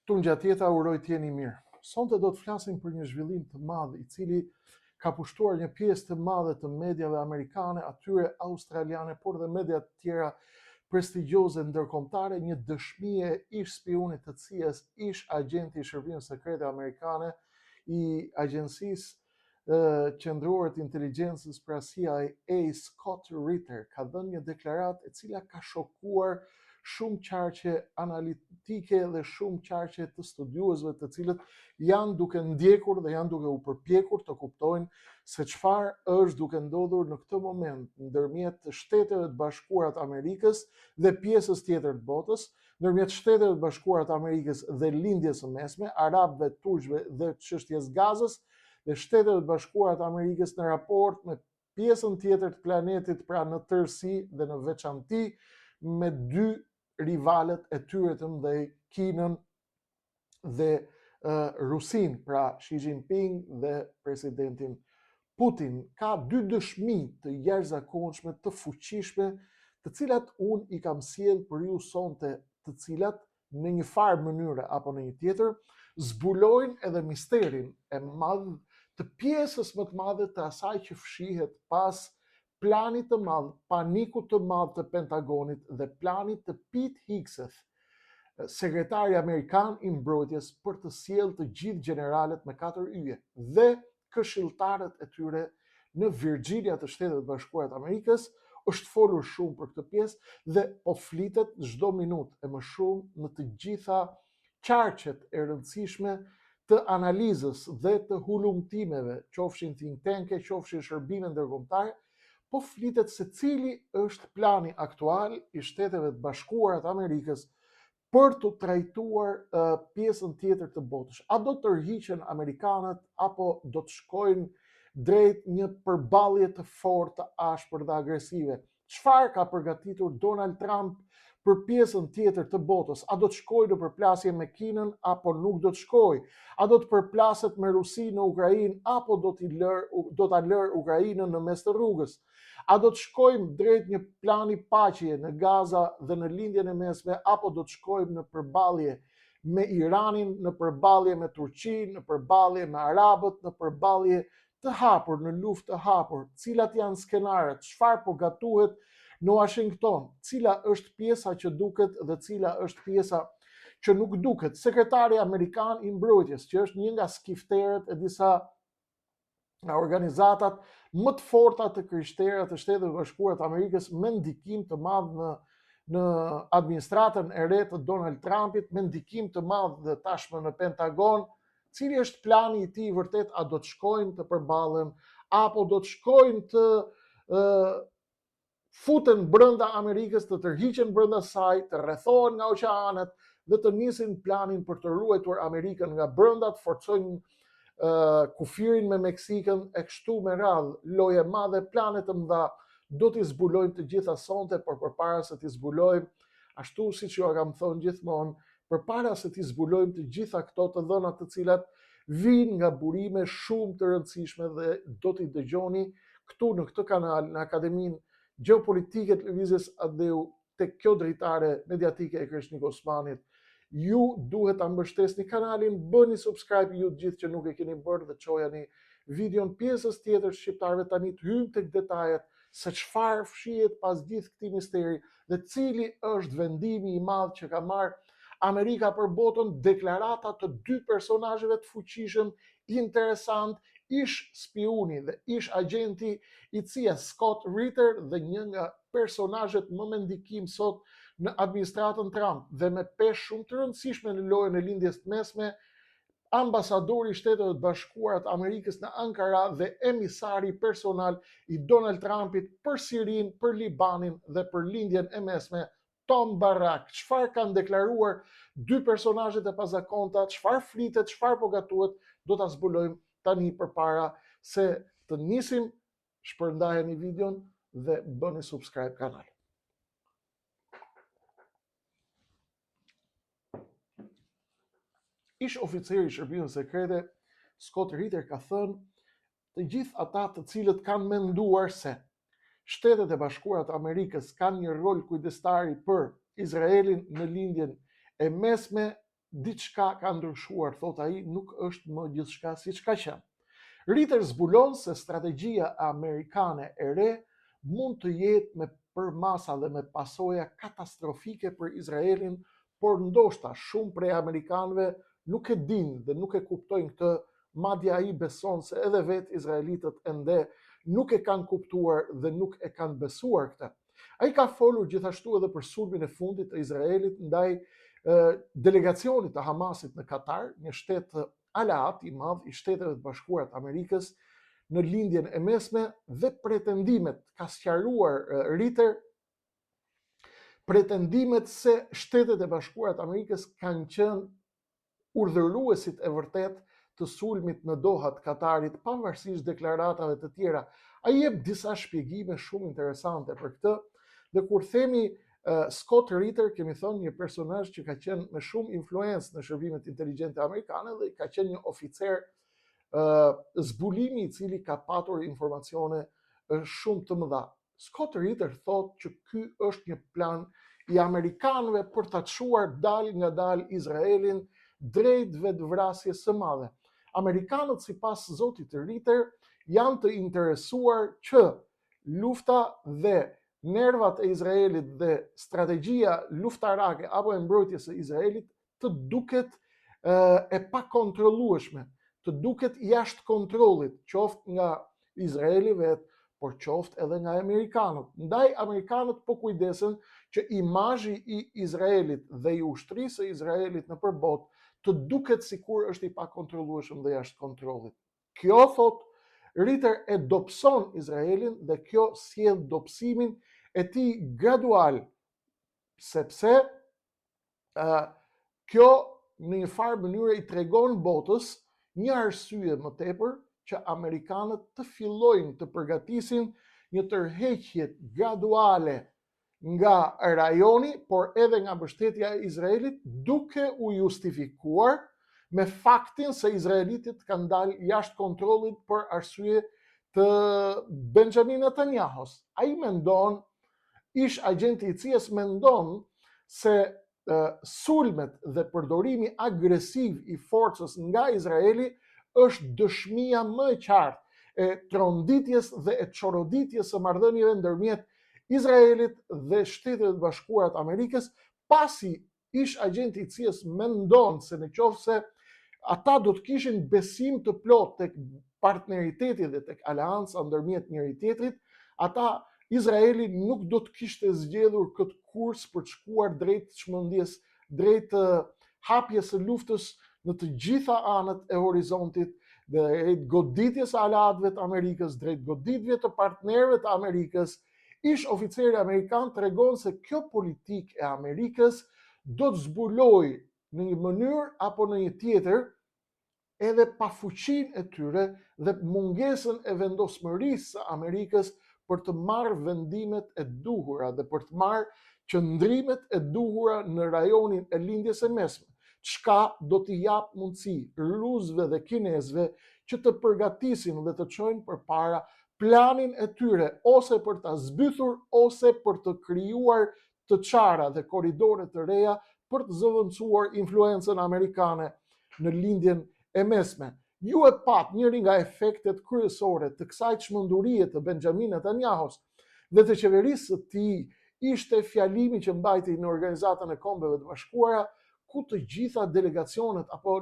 Tunë gjatjeta uroj t'jeni mirë. Sonte do të flasim për një zhvillim të madh i cili ka pushtuar një pjesë të madhe të mediave amerikane, atyre australiane, por dhe media të tjera prestigjioze ndërkombëtare, një dëshmi e ish spionit të CIA-s, ish agenti i shërbimit sekrete amerikane i agjencisë qendrore të inteligjencës pra CIA, Scott Ritter, ka dhënë një deklaratë e cila ka shokuar shumë qarqe analitike dhe shumë qarqe të studiuesve të cilët janë duke ndjekur dhe janë duke u përpjekur të kuptojnë se çfarë është duke ndodhur në këtë moment ndërmjet Shteteve të Bashkuara të Amerikës dhe pjesës tjetër të botës, ndërmjet Shteteve të Bashkuara të Amerikës dhe lindjes së mesme, arabëve, turqve dhe çështjes Gazës, dhe Shtetet e Bashkuara të Amerikës në raport me pjesën tjetër të planetit, pra në tërësi dhe në veçanti me dy rivalet e tyre të mëdhej, Kinën dhe Rusin, pra Xi Jinping dhe presidentin Putin. Ka dy dëshmi të jashtëzakonshme, të fuqishme, të cilat unë i kam sjell për ju sonte, të cilat në një farë mënyre apo në një tjetër zbulojnë edhe misterin e madh të pjesës më të madhe të asaj që fshihet pas planit të madh, panikut të madh të Pentagonit dhe planit të Pete Hegseth, sekretari amerikan i mbrojtjes, për të sjellë të gjithë generalet me 4 yje dhe këshilltarët e tyre në Virginia të Shtetet e Bashkuara të Amerikës. Është folur shumë për këtë pjesë dhe po flitet çdo minutë e më shumë në të gjitha qarqet e rëndësishme të analizës dhe të hulumtimeve, qofshin think tanke, qofshin shërbime ndërkombëtare, po flitet se cili është plani aktual i Shteteve të Bashkuara të Amerikës për të trajtuar pjesën tjetër të botës. A do të tërhiqen amerikanët apo do të shkojnë drejt një përballje të fortë, të ashpër dhe agresive? Çfarë ka përgatitur Donald Trump për pjesën tjetër të botës? A do të shkojë në përplasje me Kinën apo nuk do të shkojë? A do të përplaset me Rusi në Ukrainë apo do ta lërë Ukrainën në mes të rrugës? A do të shkojmë drejt një plani paqeje në Gaza dhe në lindjen e mesme, apo do të shkojmë në përballje me Iranin, në përballje me Turqinë, në përballje me arabët, në përballje të hapur, në luftë të hapur? Cilat janë skenaret? Çfarë po gatuhet në Washington? Cila është pjesa që duket dhe cila është pjesa që nuk duket? Sekretari amerikan i mbrojtjes, që është një nga skifterët e disa nga organizatat më të forta të krishterë të Shteteve të Bashkuara të Amerikës, me ndikim të madh në administratën e re të Donald Trumpit, me ndikim të madh dhe tashmë në Pentagon. Cili është plani i tij vërtet? A do të shkojnë të përballen apo do të shkojnë të futen brenda Amerikës, të tërhiqen brenda saj, të rrethohen nga oqeanet dhe të nisin planin për të ruajtur Amerikën nga brenda, të forcojnë kufirin me Meksikën e kështu me radhë, loje madhe, plane të mëdha. Do t'i zbulojmë të gjitha sonte, por përpara se t'i zbulojmë, ashtu siç ju kam thënë gjithmonë, përpara se t'i zbulojmë të gjitha këto të dhëna të cilat vijnë nga burime shumë të rëndësishme dhe do t'i dëgjoni këtu në këtë kanal, në Akademinë Gjeopolitike të Lëvizjes Adeu, tek kjo dritare mediatike e Krishnik Osmanit. Ju duhet ta mbështesni kanalin, bëni subscribe ju gjithë që nuk e keni bërë dhe çojani videon pjesës tjetër shqiptarëve tani të hyjmë tek detajet se çfarë fshihet pas gjithë këtij misteri dhe cili është vendimi i madh që ka marrë Amerika për botën. Deklarata të dy personazheve të fuqishëm, interesant, ish spiuni dhe ish agenti i CIA, Scott Ritter, dhe një nga personazhet më me ndikim sot në administratën Trump dhe me peshë shumë të rëndësishme në lojën e lindjes të mesme, ambasadori i Shteteve të Bashkuara të Amerikës në Ankara dhe emisari personal i Donald Trumpit për Sirinë, për Libanin dhe për lindjen e mesme, Tom Barrack. Çfarë kanë deklaruar dy personazhet e pazakonta, çfarë flitet, çfarë po gatuhet, do ta zbulojmë tani përpara se të nisim. Shpërndajeni videon dhe bëni subscribe kanal. Ish oficeri i shërbimeve sekrete Scott Ritter ka thënë të gjithë ata të cilët kanë menduar se Shtetet e Bashkuara të Amerikës kanë një rol kujdestari për Izraelin në lindjen e mesme, diçka ka ndryshuar, thot ai, nuk është më gjithçka siç ka qenë. Ritter zbulon se strategjia amerikane e re mund të jetë me përmasa dhe me pasoja katastrofike për Izraelin, por ndoshta shumë prej amerikanëve nuk e dinë dhe nuk e kuptojnë këtë, madje ai beson se edhe vetë izraelitët ende nuk e kanë kuptuar dhe nuk e kanë besuar këtë. Ai ka folur gjithashtu edhe për sulmin e fundit të Izraelit ndaj delegacionit të Hamasit në Katar, një shtet aleat i madh i Shteteve të Bashkuara të Amerikës, në lindjen e mesme, dhe pretendimet, ka sqaruar Ritter, pretendimet se Shtetet e Bashkuara të Amerikës kanë qenë urdhëruesit e vërtet të sulmit në Doha të Katarit, pavarësisht deklaratave të tjera. Ai jep disa shpjegime shumë interesante për këtë, dhe kur themi Scott Ritter, kemi thënë një personazh që ka qenë me shumë influencë në shërbimet inteligjente amerikane dhe ka qenë një oficer zbulimi i cili ka patur informacione shumë të mëdha. Scott Ritter thotë që ky është një plan i amerikanëve për ta çuar dal nga dal Izraelin drejt vetvrasjes së madhe. Amerikanët, sipas zotit Ritter, janë të interesuar që lufta dhe nervat e Izraelit dhe strategjia luftarake apo e mbrojtjes së Izraelit të duket e pakontrollueshme, të duket jashtë kontrollit, qoftë nga Izraeli vetë, por qoftë edhe nga amerikanët. Ndaj amerikanët po kujdesen që imazhi i Izraelit dhe i ushtrisë së Izraelit nëpër botë të duket sikur është i pakontrollueshëm dhe jashtë kontrollit. Kjo, thot Ritter, e dobëson Izraelin dhe kjo sjell dobësimin e tij gradual, sepse kjo në një farë mënyrë i tregon botës një arsye më tepër që amerikanët të fillojnë të përgatisin një tërheqje graduale nga rajoni, por edhe nga mbështetja e Izraelit, duke u justifikuar me faktin se izraelitët kanë dalë jashtë kontrollit për arsye të Benjamin Netanyahus. Ai mendon, ish agenti i CIA-s mendon se sulmet dhe përdorimi agresiv i forcës nga Izraeli është dëshmia më e qartë e tronditjes dhe e çoroditjes së marrëdhënieve ndërmjet Izraelit dhe Shtetet e Bashkuara të Amerikës, pasi ish agenti i CIA-s mendon se nëse ata do të kishin besim të plot tek partneriteti dhe tek aleanca ndërmjet njëri tjetrit, ata Izraeli nuk do të kishte zgjedhur këtë kurs për të shkuar drejt çmendjes, drejt hapjes së luftës në të gjitha anët e horizontit, drejt goditjes së aleatëve të Amerikës, drejt goditjeve të partnerëve të Amerikës. Ish oficeri amerikan tregon se kjo politikë e Amerikës do të zbulojë në një mënyrë apo në një tjetër edhe pafuqinë e tyre dhe mungesën e vendosmërisë së Amerikës për të marrë vendimet e duhura dhe për të marrë qëndrimet e duhura në rajonin e lindjes së mesme, çka do t'i jap mundësi rusëve dhe kinezëve që të përgatisin dhe të çojnë përpara planin e tyre, ose për ta zbythur ose për të krijuar të çara dhe korridore të reja për të zëvendësuar influencën amerikane në lindjen e mesme. Ju e pat njëri nga efektet kryesore të kësaj çmendurie të Benjamin Netanyahus dhe të qeverisë së tij ishte fjalimi që mbajti në Organizatën e Kombeve të Bashkuara, ku të gjitha delegacionet apo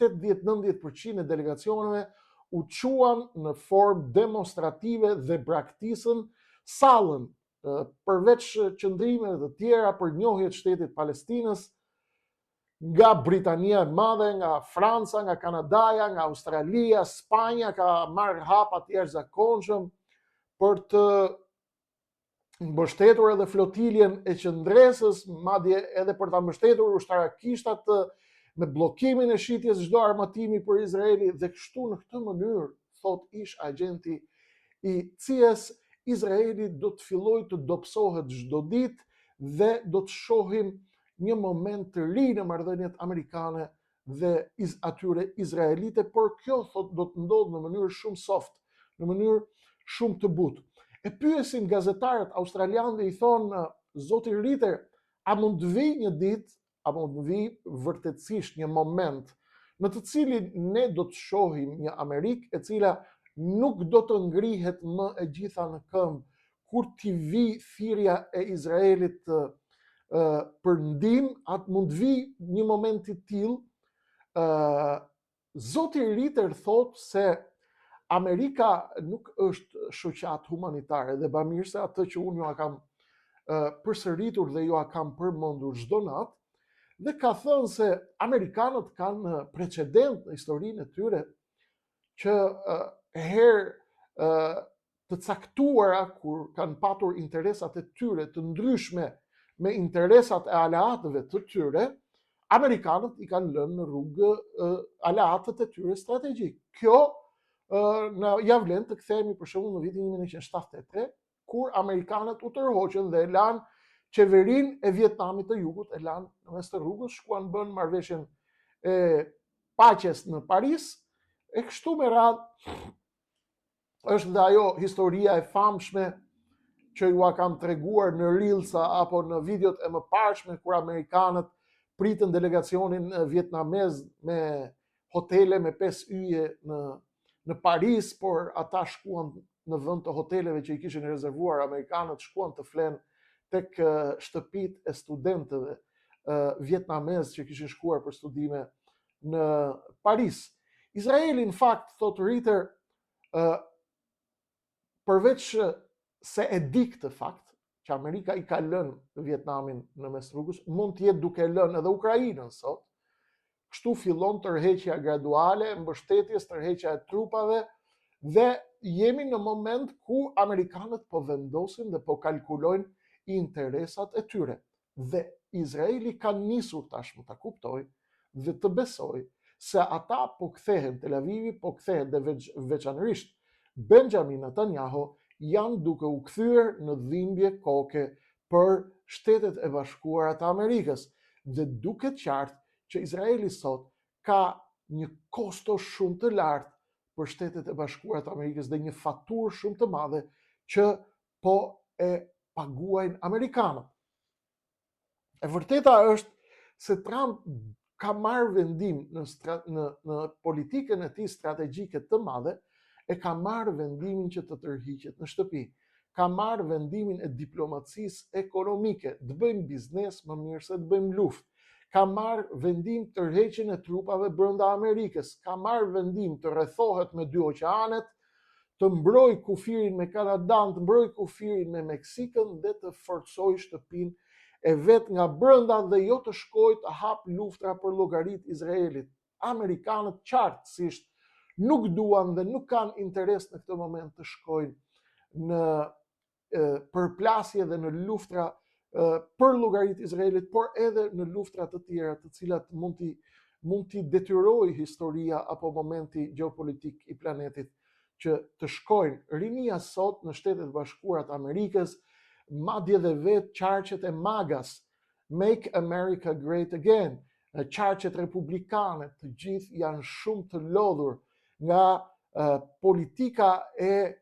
80-90% e delegacioneve u quan në formë demonstrative dhe braktisën sallën, përveç qëndrimeve të tjera për njohje të shtetit Palestinës, nga Britania e Madhe, nga Franca, nga Kanadaja, nga Australia, Spanja ka marrë hapa të jashtëzakonshëm për të mbështetur edhe flotiljen e qendresës, madje edhe për ta mbështetur ushtarakishtat me bllokimin e shitjes çdo armatimi për Izraeli, dhe kështu në këtë mënyrë, thot ish agenti i CIA-s, Izraeli do të fillojë të dobësohet çdo ditë dhe do të shohim një moment të ri në marrëdhëniet amerikane dhe atyre izraelite, por kjo thot do të ndodhë në mënyrë shumë soft, në mënyrë shumë të butë. E pyesin gazetarët australianë dhe i thonë, zoti Ritter, a mund të vijë një ditë apo të vi vërtetësisht një moment në të cilin ne do të shohim një Amerikë e cila nuk do të ngrihet më e gjitha në këmbë kur t'i vi thirrja e Izraelit për ndihmë, atë mund vi një moment i tillë. Zoti Ritter thot se Amerika nuk është shoqat humanitare dhe bamirëse atë që unë ju a kam përsëritur dhe ju a kam përmendur çdo natë, dhe ka thënë se Amerikanët kanë precedent në historinë e tyre që herë të caktuara kur kanë patur interesat e tyre të ndryshme me interesat e aleatëve të tyre, Amerikanët i kanë lënë në rrugë aleatët e tyre strategjik. Kjo ja vlen të kthehemi për shembull në vitin 1973, kur Amerikanët u tërhoqën dhe lanë qeverinë e Vietnamit të Jugut, e lanë në mes të rrugës, shkuan bën marrëveshjen e paqes në Paris, e kështu me radhë është dhe ajo historia e famshme që ju a kam treguar në Reelsa apo në videot e mëparshme kur Amerikanët pritën delegacionin vietnamez me hotele me 5 yje në Paris, por ata shkuan në vend të hoteleve që i kishin rezervuar Amerikanët, shkuan të flenë tek shtëpitë e studentëve vietnamez që kishin shkuar për studime në Paris. Izraeli, në fakt, thot Ritter, përveç se e di këtë fakt, që Amerika i ka lënë Vietnamin në mes rrugës, mund të jetë duke lënë edhe Ukrainën sot. Kështu fillon tërheqja graduale, mbështetjes, tërheqja e trupave, dhe jemi në moment ku Amerikanët po vendosin dhe po kalkulojnë interesat e tyre. Dhe Izraeli ka nisur tashmë ta kuptoj dhe të besoj se ata po kthehen, Tel Avivi po kthehet dhe veçanërisht Benjamin Netanyahu janë duke u kthyer në dhimbje koke për Shtetet e Bashkuara të Amerikës, dhe duket qartë që Izraeli sot ka një kosto shumë të lartë për Shtetet e Bashkuara të Amerikës dhe një faturë shumë të madhe që po e paguajnë Amerikanët. E vërteta është se Trump ka marrë vendim në politikën e tij strategjike të madhe, e ka marrë vendimin që të tërhiqet në shtëpi. Ka marrë vendimin e diplomacisë ekonomike, të bëjmë biznes më mirë se të bëjmë luftë. Ka marrë vendim tërheqjen e trupave brenda Amerikës. Ka marrë vendim të rrethohet me 2 oqeanet, të mbroj kufirin me Kanadan, të mbroj kufirin me Meksikën dhe të forcoj shtëpinë e vet nga brenda dhe jo të shkojë të hap luftra për llogaritë Izraelit. Amerikanët qartësisht nuk duan dhe nuk kanë interes në këtë moment të shkojnë në përplasje dhe në luftra për llogaritë Izraelit, por edhe në luftra të tjera të cilat mund t'i detyrojë historia apo momenti gjeopolitik i planetit që të shkojnë. Rinia sot në Shtetet e Bashkuara të Amerikës, madje dhe vetë qarqet e MAGAs, Make America Great Again, qarqet republikane, të gjithë janë shumë të lodhur nga politika e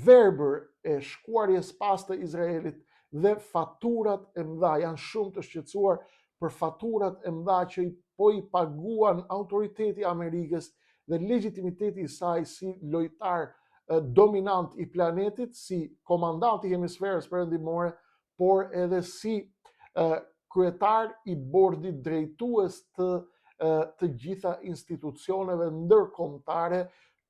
verbër e shkuarjes pas të Izraelit dhe faturat e mëdha. Janë shumë të shqetësuar për faturat e mëdha që po i paguan autoriteti Amerikës dhe legitimiteti i saj si lojtar dominant i planetit, si komandant i hemisferës perëndimore, por edhe si kryetar i bordit drejtues të gjitha institucioneve ndërkombëtare,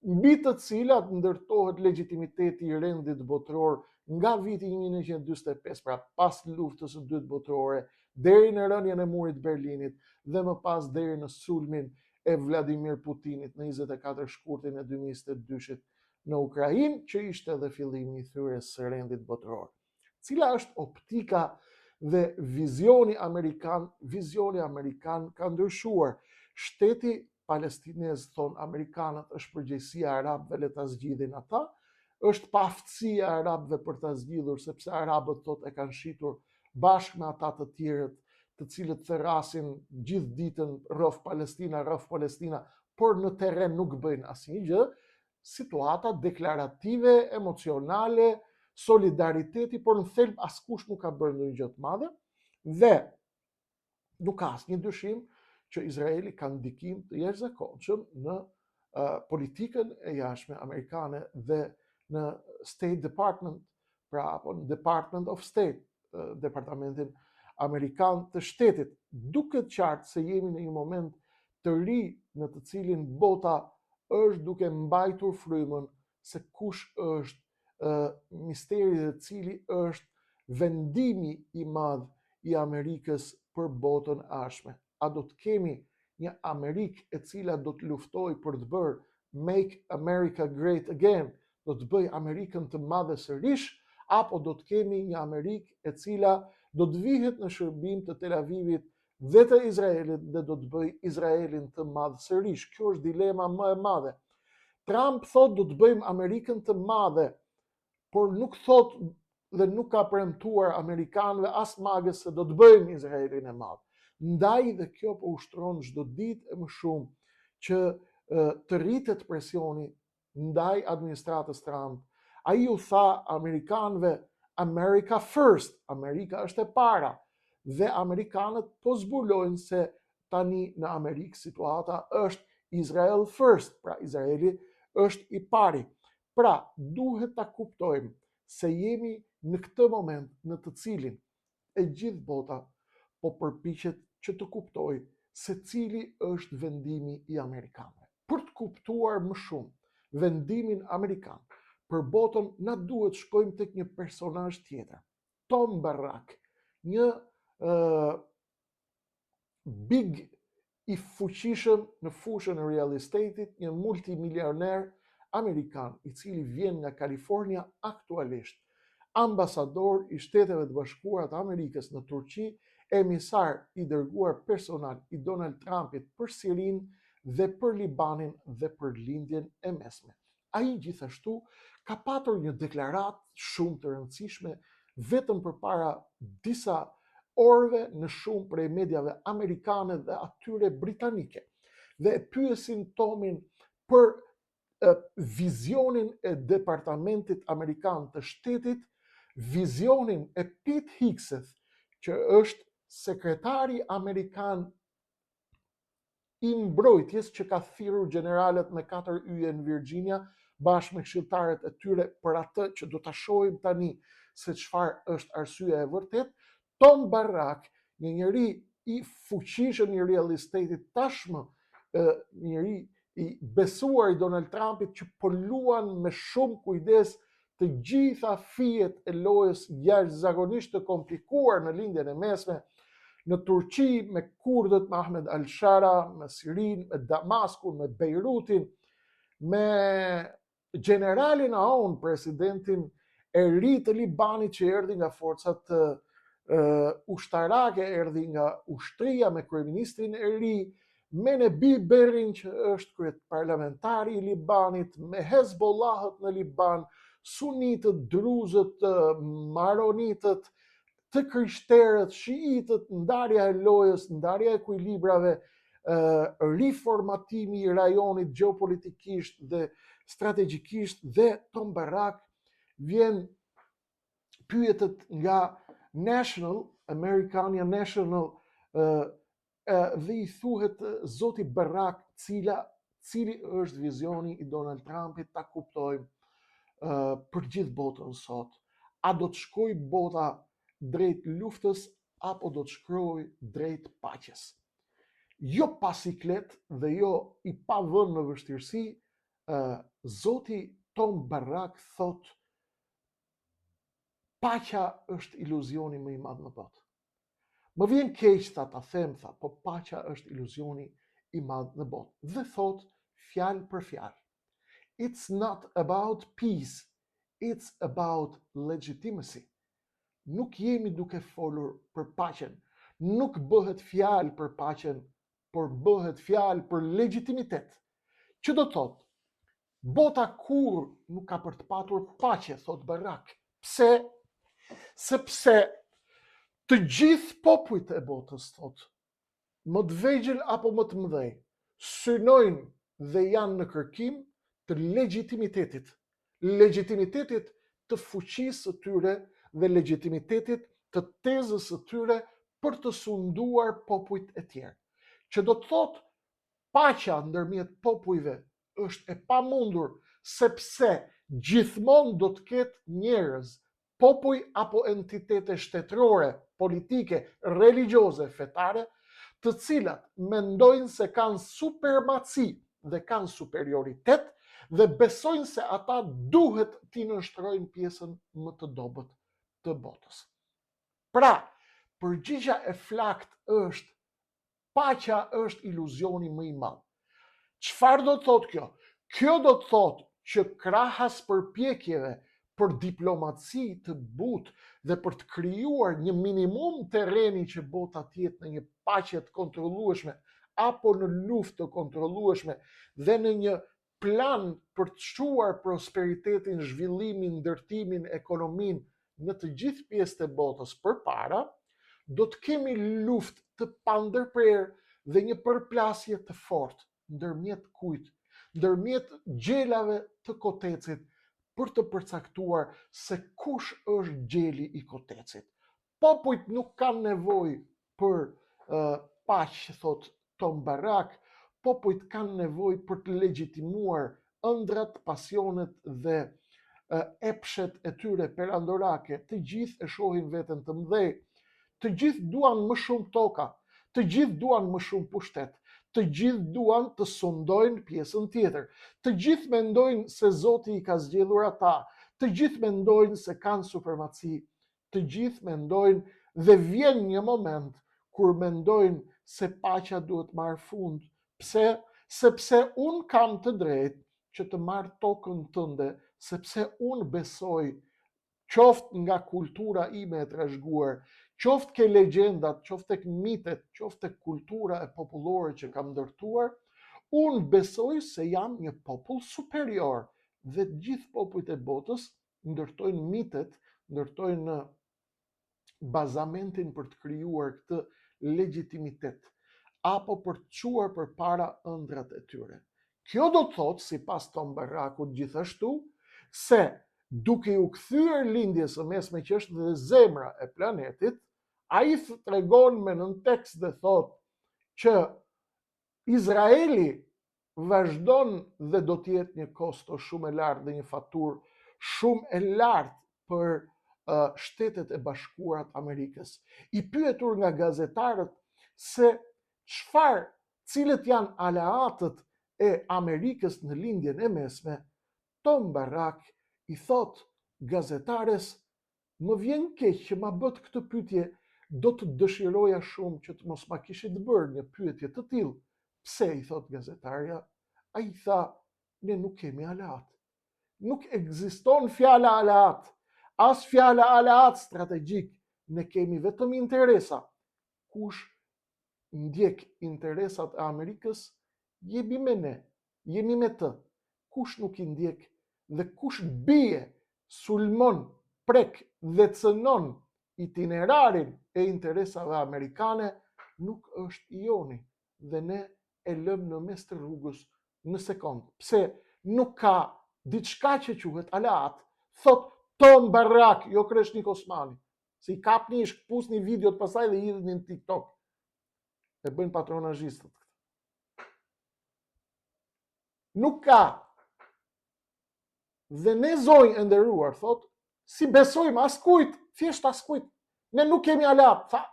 mbi të cilat ndërtohet legitimiteti i rendit botëror nga viti 1945, pra pas luftës së dytë botërore, deri në rënien e murit Berlinit dhe më pas deri në sulmin e Vladimir Putinit në 24 shkurtin e 2022 në Ukrainë, që ishte edhe fillimi i thyrjes së rendit botëror. Cila është optika dhe vizioni amerikan ka ndryshuar. Shteti palestinez, thon amerikanët, është përgjegjësia e arabëve, le ta zgjidhin ata, është paaftësia e arabëve për ta zgjidhur, sepse arabët thot e kanë shitur bashkë me ata të tjerët, të cilët therrasin gjithë ditën rrëf Palestina, por në terren nuk bëjnë asnjë gjë. Situata deklarative, emocionale, solidariteti, por në thelb askush nuk ka bërë ndonjë gjë të madhe. Dhe nuk ka asnjë dyshim që Izraeli ka ndikim të jashtëzakonshëm në politikën e jashtme amerikane dhe në State Department, pra apo në Department of State, departamentin amerikan të shtetit. Duket qartë se jemi në një moment të ri në të cilin bota është duke mbajtur frymën se kush është misteri dhe cili është vendimi i madh i Amerikës për botën ashme. A do të kemi një Amerikë e cila do të luftojë për të bërë Make America Great Again, do të bëj Amerikën të madhe sërish, apo do të kemi një Amerikë e cila do të vihet në shërbim të Tel Avivit dhe të Izraelit dhe do të bëj Izraelin të madh sërish. Kjo është dilema më e madhe. Trump thot do të bëjmë Amerikën të madhe, por nuk thot dhe nuk ka premtuar amerikanëve as magës se do të bëjmë Izraelin e madh. Ndaj dhe kjo po ushtron çdo ditë e më shumë që të rritet presioni ndaj administratës Trump. Ai u tha amerikanëve America first, Amerika është e para, dhe amerikanët po zbulojnë se tani në Amerikë situata është Israel first, pra Izraeli është i pari. Pra, duhet ta kuptojmë se jemi në këtë moment në të cilin e gjithë bota po përpiqet që të kuptojë se cili është vendimi i amerikanëve. Për të kuptuar më shumë vendimin amerikan për botën, na duhet shkojmë tek një personazh tjetër, Tom Barrack, një big i fuqishëm në fushën e real estate-it, një multimilioner amerikan i cili vjen nga Kalifornia, aktualisht ambasador i Shteteve të Bashkuara të Amerikës në Turqi, emisar i dërguar personal i Donald Trumpit për Sirinë dhe për Libanin dhe për lindjen e mesme. Ai gjithashtu ka patur një deklaratë shumë të rëndësishme vetëm përpara disa orëve në shumë prej mediave amerikane dhe atyre britanike. Dhe pyesin Tomin për vizionin e departamentit amerikan të shtetit, vizionin e Pete Hegseth, që është sekretari amerikan i mbrojtjes që ka thirrur generalet me 4 yje në Virginia bashkë me këshilltarët e tyre për atë që do ta shohim tani se çfarë është arsyeja e vërtet. Tom Barrack, një njeri i fuqishëm i real estate-it, tashmë një njeri i besuar i Donald Trumpit, që po luan me shumë kujdes të gjitha fijet e lojës jashtëzakonisht të komplikuar në lindjen e mesme në Turqi, me kurdët, me Ahmed al-Shara, me Sirinë, me Damaskun, me Beirutin, me generalin Aoun, presidentin e ri të Libanit që erdhi nga forcat ushtarake, erdhi nga ushtria, me kryeministrin e ri, me Nebi Berrin që është kryet parlamentari i Libanit, me Hezbollahët në Liban, sunitët, druzët, maronitët, të krishterët, shiitët, ndarja e lojës, ndarja e ekuilibrave, riformatimi i rajonit gjeopolitikisht dhe strategjikisht. Dhe Tom Barrack vjen pyetet nga Americania National dhe i thuhet zoti Barrack cili është vizioni i Donald Trumpit, ta kuptojmë për gjithë botën sot. A do të shkojë bota drejt luftës apo do të shkojë drejt paqes? Jo pa siklet dhe jo i pa vënë në vështirësi, zoti Tom Barrack thot paqja është iluzioni më i madh në botë. Më vjen keq ta them, po paqja është iluzioni i madh në botë. Dhe thot fjalë për fjalë, it's not about peace, it's about legitimacy. Nuk jemi duke folur për paqen, nuk bëhet fjalë për paqen, por bëhet fjalë për legjitimitet. Që do thot, bota kur nuk ka për të patur paqe, thot Barrack. Pse? Sepse të gjithë popujt e botës, thot, më të vegjël apo më të mëdhej, synojnë dhe janë në kërkim të legitimitetit. Legitimitetit të fuqisë së tyre dhe legitimitetit të tezës së tyre për të sunduar popujt e tjerë. Që do të thotë paqja ndërmjet popujve është e pamundur, sepse gjithmonë do të ketë njerëz, popuj apo entitete shtetërore, politike, religjioze, fetare, të cilat mendojnë se kanë supremaci dhe kanë superioritet dhe besojnë se ata duhet t'i nënshtrojnë pjesën më të dobët të botës. Pra, përgjigja e flakt është paqja është iluzioni më i madh. Çfarë do të thotë kjo? Kjo do të thotë që krahas përpjekjeve për diplomaci të butë dhe për të krijuar një minimum terreni që bota të jetë në një paqe të kontrollueshme apo në luftë të kontrollueshme dhe në një plan për të çuar prosperitetin, zhvillimin, ndërtimin, ekonominë në të gjithë pjesët e botës përpara, do të kemi luftë të pandërprerë dhe një përplasje të fortë ndërmjet kujt, ndërmjet gjelave të Kotecit për të përcaktuar se kush është gjeli i Kotecit. Popujt nuk kanë nevojë për paqë, thot Tom Barak, popujt kanë nevojë për të legjitimuar ëndrat, pasionet dhe epshet e tyre perandorake. Të gjithë e shohin veten të mëdhej, të gjithë duan më shumë toka, të gjithë duan më shumë pushtet, të gjithë duan të sundojnë pjesën tjetër, të gjithë mendojnë se Zoti i ka zgjedhur ata, të gjithë mendojnë se kanë supremaci, të gjithë mendojnë dhe vjen një moment kur mendojnë se paqja duhet marrë fund. Pse? Sepse unë kam të drejtë që të marr tokën tënde, sepse unë besoj, qoftë nga kultura ime e trashëguar, qoftë ke legjendat, qoftë tek mitet, qoftë tek kultura e popullore që kam ndërtuar, unë besoj se jam një popull superior dhe të gjithë popujt e botës ndërtojnë mitet, ndërtojnë bazamentin për të krijuar këtë legjitimitet apo për të çuar përpara ëndrat e tyre. Kjo do të thotë, sipas Tom Barakut gjithashtu, se duke u kthyer lindjes së mesme që është dhe zemra e planetit, ai tregon me nën tekst dhe thotë që Izraeli vazhdon dhe do të jetë një kosto shumë e lartë dhe një faturë shumë e lartë për Shtetet e Bashkuara të Amerikës. I pyetur nga gazetarët se cilët janë aleatët e Amerikës në lindjen e mesme, Tom Barak i thot gazetares, më vjen keq që ma bët këtë pyetje, do të dëshiroja shumë që të mos ma kishit bërë një pyetje të tillë. Pse, i thot gazetarja? Ai tha, ne nuk kemi aleat. Nuk ekziston fjala aleat, as fjala aleat strategjik, ne kemi vetëm interesa. Kush ndjek interesat e Amerikës, jemi me ne, jemi me të. Kush nuk i ndjek dhe kush bie, sulmon, prek dhe cënon itinerarin e interesave amerikane, nuk është i joni dhe ne e lëm në mes të rrugës në sekond. Pse? Nuk ka diçka që quhet aleat, thot Tom Barak, jo Kreshnik Osmani. Se i kapni, i shkpusni videot pasaj dhe hidhni në TikTok. E bëjnë patronazhistët. Nuk ka. Dhe ne zonjë e nderuar, thot, si besojmë as kujt, thjesht as kujt. Ne nuk kemi aleat. Tha,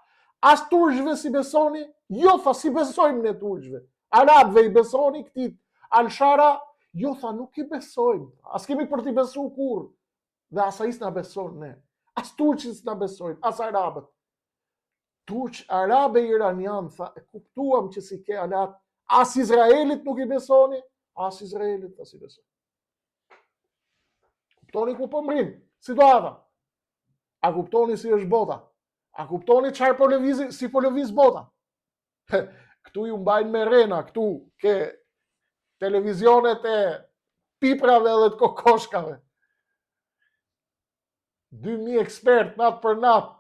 as turqve si besoni? Jo, tha, si besojmë ne turqve. Arabëve i besoni këtit Al-Shara? Jo, tha, nuk i besojmë. As kemi për t'i besu kur. Dhe as ai s'na beson ne. As turqit s'na besojnë, as arabët. Turq, arabe, iranian, tha, e kuptuam që si ke aleat. As Izraelit nuk i besoni? As Izraelit as i besoni. Kuptoni ku po mrim situata? A kuptoni si është bota? A kuptoni çfarë po lëvizi, si po lëviz bota? Këtu ju mbajnë me rena, këtu ke televizionet e piprave dhe të kokoshkave. 2000 ekspert natë për natë.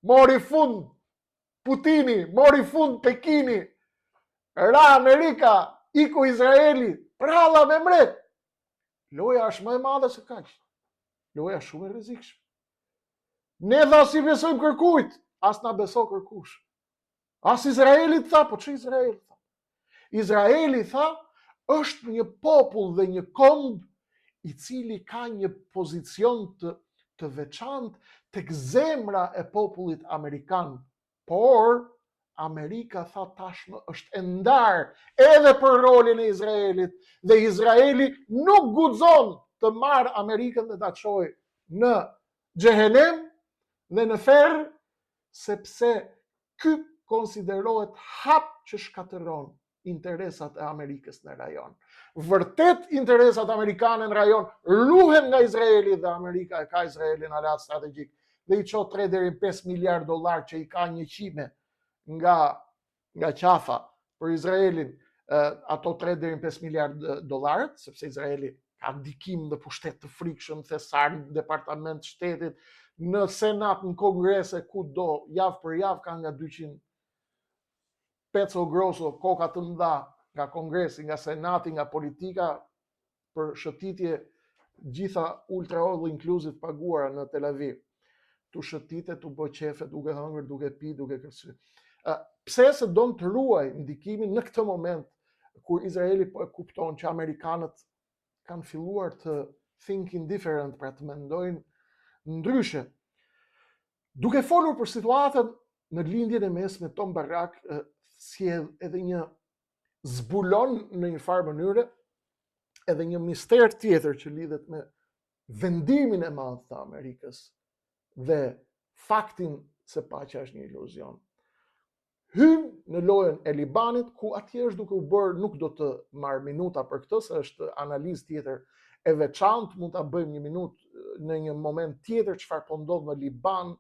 Mori fund Putini, mori fund Pekini. Ra Amerika, iku Izraeli, pralla me mret. Loja është më e madhe se kaq. Loja shumë e rrezikshme. Ne dha si besojmë kërkujt. as na beso kërkush. As Izraeli tha, po që Izraeli tha? Izraeli tha, është një popull dhe një kombë i cili ka një pozicion të veçantë tek zemra e popullit amerikan. Por Amerika tha tashmë është e ndarë edhe për rolin e Izraelit dhe Izraeli nuk guxon të marrë Amerikën dhe ta çojë në xhehenem dhe në ferr, sepse ky konsiderohet hap që shkatëron interesat e Amerikës në rajon. Vërtet interesat amerikane në rajon ruhen nga Izraeli dhe Amerika e ka Izraelin alat strategjik dhe i çon 3 deri në 5 miliard dollar që i ka një qime nga qafa për Izraelin, ato 3 deri në 5 miliard dollarët, sepse Izraeli ka ndikim dhe pushtet të frikshëm, thesar në departament shtetit, në senat, në kongrese, ku do, javë për javë ka nga 200 peco grosso, koka të mdha nga kongresi, nga senati, nga politika, për shëtitje gjitha ultra all inclusive paguara në Tel Aviv. Tu shëtite, tu bë qefe, duke hëngër, duke pi, duke kërcy. Pse se do të ruaj ndikimin në këtë moment, kur Izraeli po e kupton që Amerikanët kanë filluar të think indifferent, pra të mendojnë ndryshe. Duke folur për situatën në lindjen e mesme, Tom Barak sjell edhe një zbulon në një farë mënyre edhe një mister tjetër që lidhet me vendimin e madh të Amerikës dhe faktin se paqja është një iluzion. Hyn në lojën e Libanit, ku atje është duke u bërë, nuk do të marr minuta për këtë, se është analizë tjetër e veçantë, mund ta bëjmë një minutë në një moment tjetër çfarë po ndodh në Liban,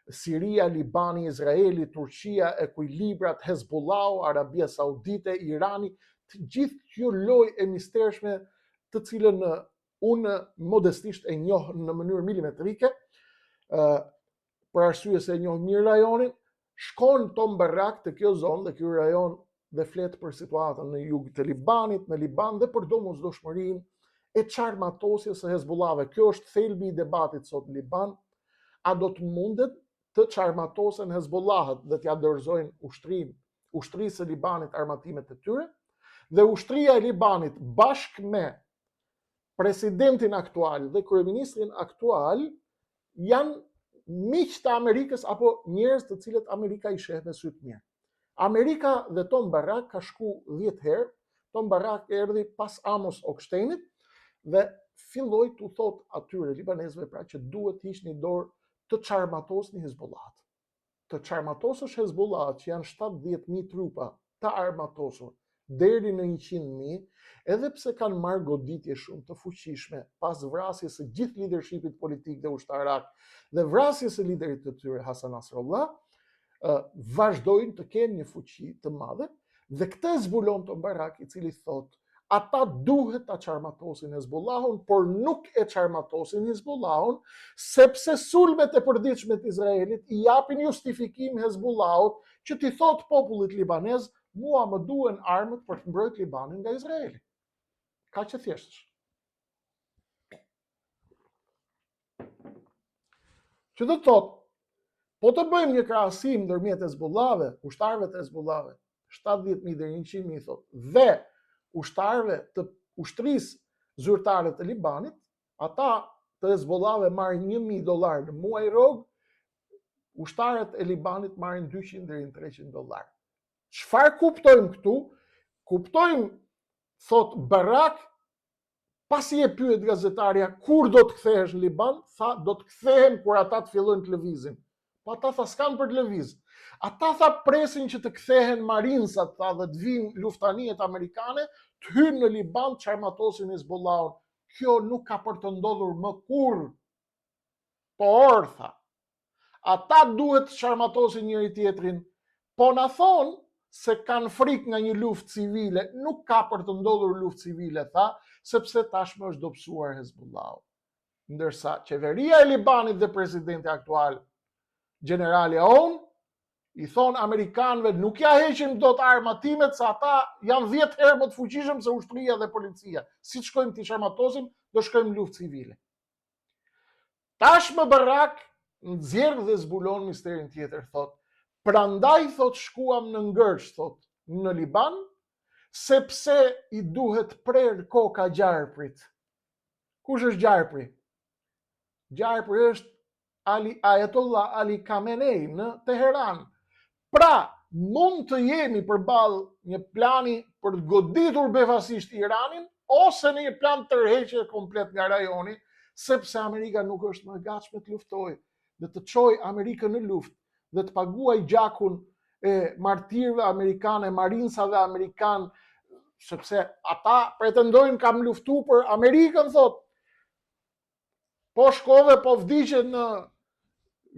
Siria, Libani, Izraeli, Turqia, ekuilibrat, Hezbollahu, Arabia Saudite, Irani, të gjithë kjo lojë e mistershme të cilën unë modestisht e njoh në mënyrë milimetrike, për arsye se e njoh mirë rajonin, shkon Tom Barak të kjo zonë dhe kjo rajon dhe flet për situatën në jug të Libanit, në Liban dhe për domosdoshmërinë e çarmatosjes së Hezbollahve. Kjo është thelbi i debatit sot në Liban. A do të mundet të çarmatosen Hezbollahët dhe t'ja dorëzojnë ushtrisë së Libanit armatimet e tyre, dhe ushtria e Libanit bashkë me presidentin aktual dhe kryeministrin aktual janë miq të Amerikës apo njerëz të cilët Amerika i sheh me sy të mirë. Amerika dhe Tom Barak ka shku 10 herë. Tom Barak erdhi pas Amos Hochsteinit dhe filloi t'u thot atyre libanezëve pra që duhet të hiqni dorë të çarmatosni Hezbollahët. Të çarmatosësh Hezbollahët, që janë 70.000 trupa të armatosur deri në 100.000, edhe pse kanë marrë goditje shumë të fuqishme pas vrasjes së gjithë leadershipit politik dhe ushtarak dhe vrasjes së liderit të tyre Hasan Nasrallah, vazhdojnë të kenë një fuqi të madhe dhe këtë zbulon Tom Barak, i cili thotë ata duhet ta çarmatosin Hezbollahun, por nuk e çarmatosin Hezbollahun sepse sulmet e përditshme të Izraelit i japin justifikim Hezbollahut që t'i thot popullit libanez, mua më duhen armët për të mbrojtur Libanin nga Izraeli. Kaq e thjesht. Që do të thotë, po të bëjmë një krahasim ndërmjet Hezbollahve, ushtarëve të Hezbollahve, 70.000 deri 100.000 thotë, dhe ushtarëve të ushtrisë zyrtare të Libanit, ata të Hezbollahve marrin $1.000 në muaj rrogë, ushtarët e Libanit marrin 200 deri në $300. Çfarë kuptojmë këtu? Kuptojmë, thot Barak, pasi e pyet gazetarja kur do të kthehesh në Liban, tha do të kthehen kur ata të fillojnë të lëvizin. Po ata tha s'kan për të lëviz. Ata tha presin që të kthehen marinsat, tha, dhe të vinë luftaniet amerikane, të hynë në Liban, të çarmatosin Hezbollahun. Kjo nuk ka për të ndodhur më kurrë. Por, tha, ata duhet të çarmatosin njëri tjetrin, po na thonë se kanë frikë nga një luftë civile. Nuk ka për të ndodhur luftë civile, tha, sepse tashmë është dobësuar Hezbollahu. Ndërsa qeveria e Libanit dhe presidenti aktual, generali Aoun, i thonë amerikanëve nuk ja heqin dot armatimet, se ata janë 10 herë më të fuqishëm se ushtria dhe policia. Si shkojmë t'i çarmatosim, do shkojmë luftë civile. Tashmë Barak nxjerr dhe zbulon misterin tjetër, thot, prandaj thot shkuam në ngërç, thot, në Liban, sepse i duhet prerë koka gjarprit. Kush është gjarpri? Gjarpri është Ayatollah Ali Khamenei në Teheran. Pra, mund të jemi përballë një plani për të goditur befasisht Iranin, ose në një plan tërheqje komplet nga rajoni, sepse Amerika nuk është më e gatshme të luftojë, dhe të çojë Amerikën në luftë, dhe të paguaj gjakun e martirëve amerikanë, marinsave amerikanë, sepse ata pretendojnë kam luftu për Amerikën, thot. Po shkove, po vdiqe në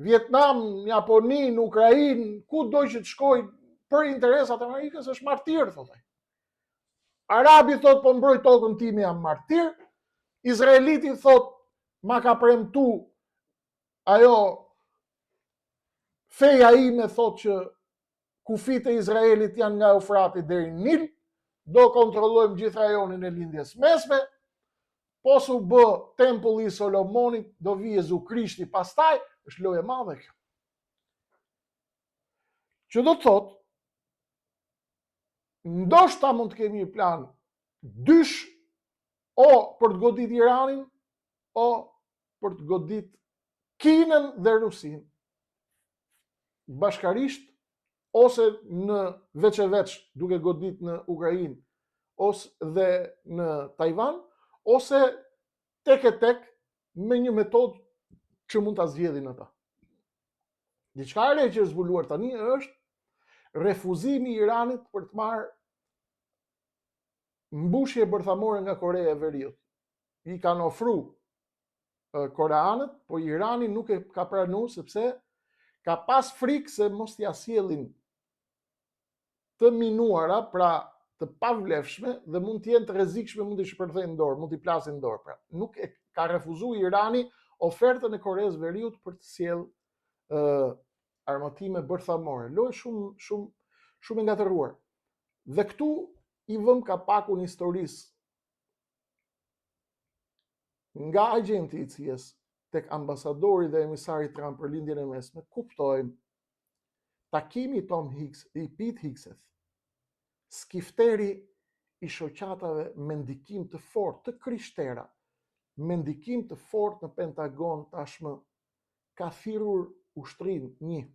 Vietnam, në Japoni, në Ukrainë, ku do që të shkoj për interesat e Amerikës, është martir, thotë. Arabi thot, po mbroj tokën time, jam martir. Izraeliti thot, ma ka premtu ajo feja ime, thot që kufit e Izraelit janë nga Eufrati deri në Nil, do kontrollojmë gjithë rajonin e lindjes mesme, po su bë tempulli i Solomonit, do vi Jezu Krishti pastaj, është lojë e madhe kjo. Që do të thot, ndoshta mund të kemi një plan dysh, o për të godit Iranin, o për të godit Kinën dhe Rusin. Bashkarisht, ose në veç e veç duke godit në Ukrainë, ose dhe në Taiwan, ose tek e tek me një metodë që mund ta zgjedhin ata. Diçka e re që është zbuluar tani është refuzimi i Iranit për të marrë mbushje bërthamore nga Korea e Veriut. I kanë ofruar koreanët, po Irani nuk e ka pranuar sepse ka pas frikë se mos t'ia sjellin të minuara, pra të pavlefshme, dhe mund të jenë të rrezikshme, mund t'i shpërthejnë dorë, mund t'i plasin dorë. Pra, nuk e ka refuzuar Irani ofertën e Koreas Veriut për të sjellë armatime bërthamore. Lojë shumë e ngatëruar. Dhe këtu i vëm kapakun historisë nga agenti i CIA-s tek ambasadori dhe emisari Trump për lindjen e mesme, kuptojmë takimi i Tom Hicks dhe i Pete Hegseth, skifteri i shoqatave me ndikim të fortë të krishtera, me ndikim të fortë në Pentagon tashmë, ka thirrur ushtrinë një,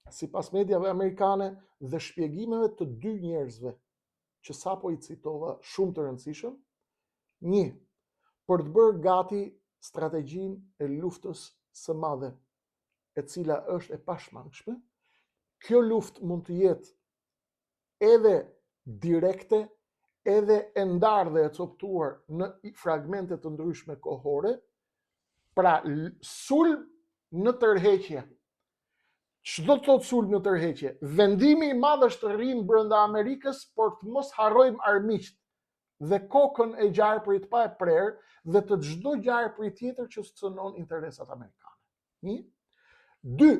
sipas mediave amerikane dhe shpjegimeve të dy njerëzve që sapo i citova, shumë të rëndësishëm, një, për të bërë gati strategjinë e luftës së madhe, e cila është e pashmangshme. Kjo luftë mund të jetë edhe direkte, edhe e ndarë dhe e coptuar në fragmente të ndryshme kohore, pra sulm në tërheqje. Ç'do të thotë sulm në tërheqje? Vendimi i madh është të rrinë brenda Amerikës, por të mos harrojmë armiqt dhe kokën e gjarprit pa e prerë, dhe të çdo gjarpri tjetër që cënon interesat amerikane. Një. Dy,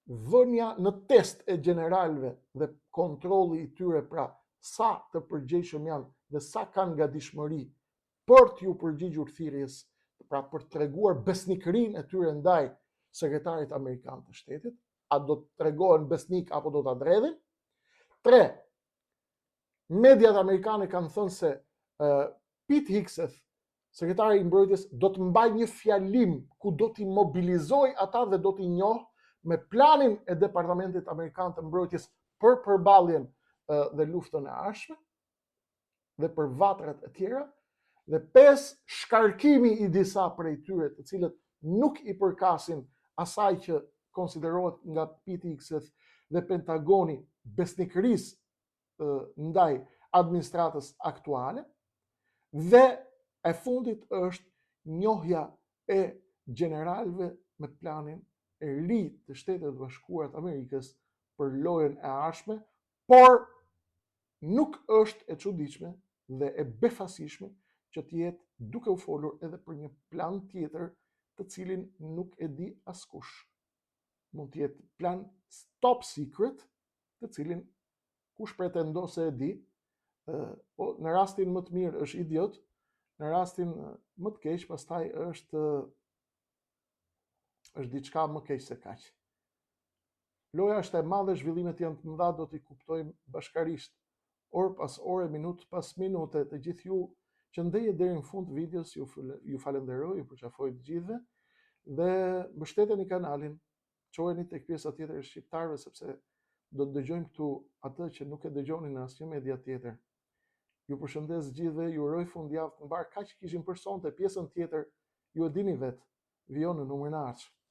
vënia në test e generalëve dhe kontrolli i tyre, pra sa të përgjegjshëm janë dhe sa kanë gatishmëri për t'ju përgjigjur thirrjes, pra për të treguar besnikërinë e tyre ndaj sekretarit amerikan të shtetit, a do të tregohen besnik apo do ta dredhin. 3. Mediat amerikane kanë thënë se Pete Hegseth, sekretari i mbrojtjes, do të mbajë një fjalim ku do t'i mobilizoj ata dhe do t'i njohë me planin e Departamentit Amerikan të Mbrojtjes për përballjen dhe luftën e ardhshme dhe për vatrat e tjera. Dhe 5, shkarkimi i disa prej tyre, të cilët nuk i përkasin asaj që konsiderohet nga Pete Hegseth dhe Pentagoni besnikërisë ndaj administratës aktuale. Dhe e fundit është njohja e generalëve me planin e ri të Shtetet Bashkuara të Amerikës për lojën e ardhshme, por nuk është e çuditshme dhe e befasishme që të jetë duke u folur edhe për një plan tjetër të cilin nuk e di askush. Mund të jetë plan top secret, të cilin kush pretendo se e di, po në rastin më të mirë është idiot, në rastin më të keq pastaj është është diçka më keq se kaq. Loja është e madhe, zhvillimet janë të mëdha, do t'i kuptojmë bashkarisht. Orë pas ore, minutë pas minute, të gjithë ju që ndejë deri në fund videos, ju falenderoj, ju përqafoj të gjithëve, dhe mbështeteni kanalin, qoheni tek pjesa tjetër e shqiptarëve, sepse do të dëgjojmë këtu atë që nuk e dëgjoni në asnjë media tjetër. Ju përshëndes gjithëve, ju uroj fundjavë të mbar. Kaq kishim për sonte, pjesën tjetër ju e dini vetë, vijon në numrin e ardhshëm.